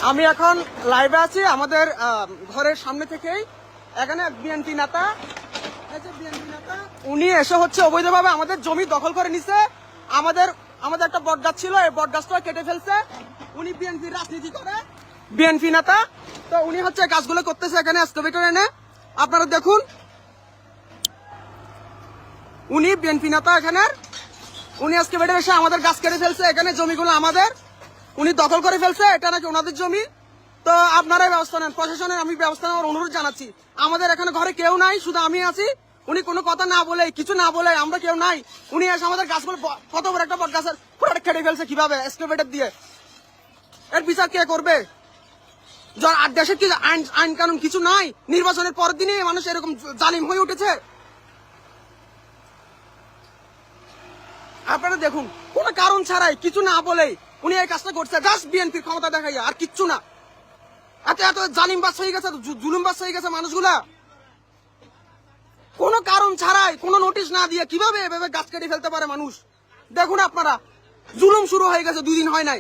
আমি এখন লাইভে আছি আমাদের ঘরের সামনে থেকেই। এখানে বিএনপি নেতা উনি এসে হচ্ছে অবৈধভাবে আমাদের জমি দখল করে নিছে। আমাদের একটা বট গাছ ছিল, এই বট গাছটা কেটে ফেলছে। উনি বিএনপি রাজনীতি করে, বিএনপি নেতা। তো উনি হচ্ছে গাছগুলো করতেছে এখানে এক্সকাভেটর এনে। আপনারা দেখুন, উনি বিএনপি নেতা এখানের, উনি এক্সকাভেটর এসে আমাদের গাছ কেটে ফেলছে। এখানে জমিগুলো আমাদের, উনি দখল করে ফেলছে, এটা নাকি ওনাদের জমি। তো আপনারাই ব্যবস্থা নেন, প্রশাসনের আমি ব্যবস্থা নেওয়ার অনুরোধ জানাচ্ছি। আমাদের এখানে ঘরে কেউ নাই, শুধু আমি আছি। উনি কোনো কথা না বলে, কিছু না বলে, আমরা কেউ নাই, উনি এসে আমাদের গাছগুলো, কত বড় একটা বট গাছের পুরোটা কেটে ফেলছে কিভাবে এক্সকাভেটর দিয়ে। এর বিচার কে করবে? আর দেশের কি আইন কানুন কিছু নাই? নির্বাচনের পরের দিনে মানুষ এরকম জালিম হয়ে উঠেছে। আপনারা দেখুন, কোনো কারণ ছাড়াই, কিছু না বলেই উনি এই কাজটা করছে, জাস্ট বিএনপির ক্ষমতা দেখাইয়া, আর কিচ্ছু না। এত জালিম বাস হয়ে গেছে, জুলুম বাস হয়ে গেছে মানুষগুলা। কোনো কারণ ছাড়াই, কোনো নোটিশ না দিয়ে কিভাবে এভাবে গাছ কেটে ফেলতে পারে মানুষ? দেখুন আপনারা, জুলুম শুরু হয়ে গেছে, 2 দিন হয় নাই।